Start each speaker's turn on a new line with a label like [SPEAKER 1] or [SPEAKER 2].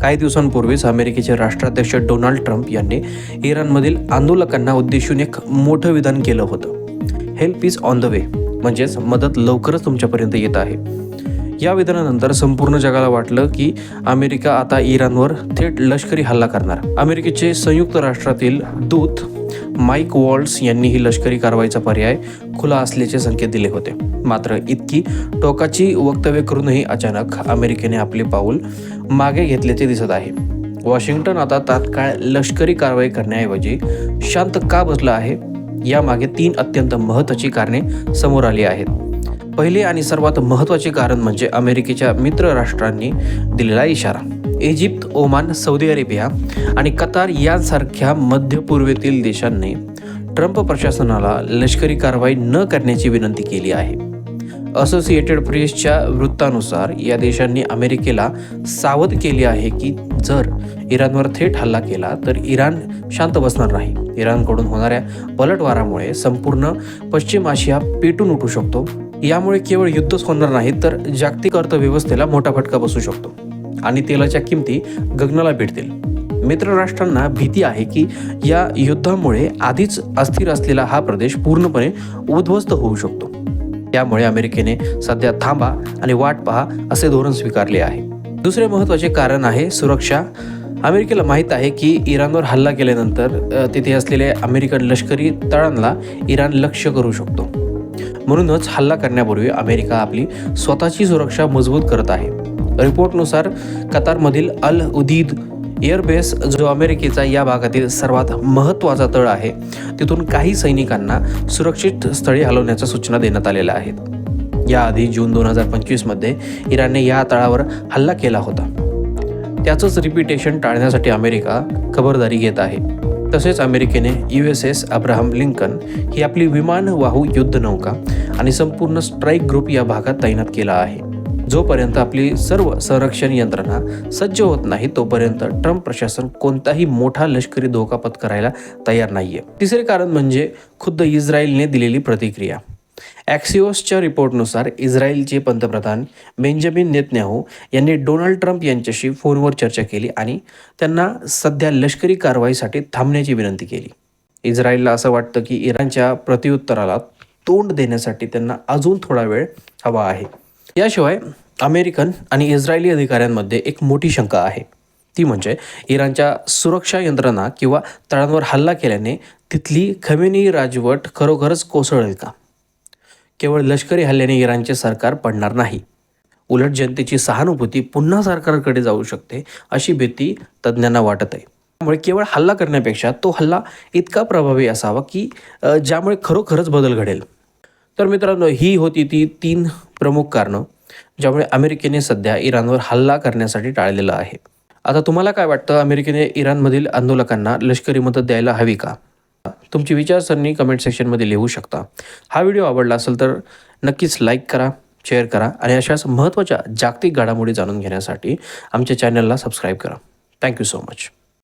[SPEAKER 1] काही दिवसांपूर्वीच अमेरिकेचे राष्ट्राध्यक्ष डोनाल्ड ट्रम्प यांनी इराणमधील आंदोलकांना उद्देशून एक मोठं विधान केलं होतं. Help is on the way, म्हणजेच मदत लवकरच तुमच्यापर्यंत येत आहे. या विधानानंतर संपूर्ण जगाला वाटलं की अमेरिका आता इराणवर थेट लष्करी हल्ला करणार. अमेरिकेचे संयुक्त राष्ट्रातील दूत माईक वॉल्ट्स यांनी ही लष्करी कारवाईचा पर्याय खुला असल्याचे संकेत दिले होते. मात्र इतकी टोकाची वक्तव्य करूनही अचानक अमेरिकेने आपले पाऊल मागे घेतल्याचे दिसत आहे. वॉशिंग्टन आता तात्काळ लष्करी कारवाई करण्याऐवजी शांत का बसलं आहे, यामागे 3 अत्यंत महत्त्वाची कारणे समोर आली आहेत. पहिले आणि सर्वात महत्त्वाचे कारण म्हणजे अमेरिकेच्या मित्र राष्ट्रांनी दिलेला इशारा. इजिप्त, ओमान, सौदी अरेबिया आणि कतार यांसारख्या मध्य पूर्वेतील देशांनी ट्रम्प प्रशासनाला लष्करी कारवाई न करण्याची विनंती केली आहे. असोसिएटेड प्रेसच्या वृत्तानुसार या देशांनी अमेरिकेला सावध केले आहे की जर इराणवर थेट हल्ला केला तर इराण शांत बसणार नाही. इराणकडून होणाऱ्या पलटवारामुळे संपूर्ण पश्चिम आशिया पेटून उठू शकतो. यामुळे केवळ युद्धच होणार नाही तर जागतिक अर्थव्यवस्थेला मोठा फटका बसू शकतो आणि तेलाच्या किमती गगनाला भिडतील. मित्र राष्ट्रांना भीती आहे की या युद्धामुळे आधीच अस्थिर असलेला हा प्रदेश पूर्णपणे उद्ध्वस्त होऊ शकतो. त्यामुळे अमेरिकेने सध्या थांबा आणि वाट पहा असे धोरण स्वीकारले आहे. दुसरे महत्त्वाचे कारण आहे सुरक्षा. अमेरिकेला माहीत आहे की इराणवर हल्ला केल्यानंतर तिथे असलेल्या अमेरिकन लष्करी तळांना इराण लक्ष्य करू शकतो. म्हणूनच हल्ला करण्यापूर्वी अमेरिका आपली स्वतःची सुरक्षा मजबूत करत आहे. रिपोर्टनुसार कतारमधील अल उदीद एअरबेस, जो अमेरिकेचा या भागातील सर्वात महत्त्वाचा तळ आहे, तिथून काही सैनिकांना सुरक्षित स्थळी हलवण्याच्या सूचना देण्यात आलेल्या आहेत. याआधी जून 2025 मध्ये इराणने या तळावर हल्ला केला होता. त्याचंच रिपिटेशन टाळण्यासाठी अमेरिका खबरदारी घेत आहे. तसेच अमेरिकेने USS अब्राहम लिंकन ही आपली विमानवाहू युद्धनौका आणि संपूर्ण स्ट्राईक ग्रुप या भागात तैनात केला आहे. जोपर्यंत आपली सर्व संरक्षण यंत्रणा सज्ज होत नाही तोपर्यंत ट्रम्प प्रशासन कोणताही मोठा लष्करी धोका पत्करायला तयार नाहीये. तिसरे कारण म्हणजे खुद्द इस्रायलने दिलेली प्रतिक्रिया. ॲक्सिओसच्या रिपोर्टनुसार इस्रायलचे पंतप्रधान बेंजामिन नेतन्याहू यांनी डोनाल्ड ट्रम्प यांच्याशी फोनवर चर्चा केली आणि त्यांना सध्या लष्करी कारवाईसाठी थांबण्याची विनंती केली. इस्रायलला असं वाटतं की इराणच्या प्रत्युत्तराला तोंड देण्यासाठी त्यांना अजून थोडा वेळ हवा आहे. याशिवाय अमेरिकन आणि इस्रायली अधिकाऱ्यांमध्ये एक मोठी शंका आहे. ती म्हणजे इराणच्या सुरक्षा यंत्रणा किंवा तळांवर हल्ला केल्याने तिथली खमेनी राजवट खरोखरच कोसळेल का? केवळ लष्करी हल्ल्याने इराणचे सरकार पडणार नाही, उलट जनतेची सहानुभूती पुन्हा सरकारकडे जाऊ शकते अशी भीती तज्ज्ञांना वाटत आहे. त्यामुळे केवळ हल्ला करण्यापेक्षा तो हल्ला इतका प्रभावी असावा की ज्यामुळे खरोखरच बदल घडेल. तर मित्रांनो, ही होती ती 3 प्रमुख कारणं ज्यामुळे अमेरिकेने सध्या इराणवर हल्ला करण्यासाठी टाळलेलं आहे. आता तुम्हाला काय वाटतं, अमेरिकेने इराणमधील आंदोलकांना लष्करी मदत द्यायला हवी का? तुमची विचारसरणी कमेंट सेक्शनमध्ये लिहू शकता. हा व्हिडिओ आवडला असेल तर नक्कीच लाईक करा, शेअर करा आणि अशाच महत्त्वाच्या जागतिक घडामोडी जाणून घेण्यासाठी आमच्या चॅनलला सबस्क्राईब करा. Thank you so much.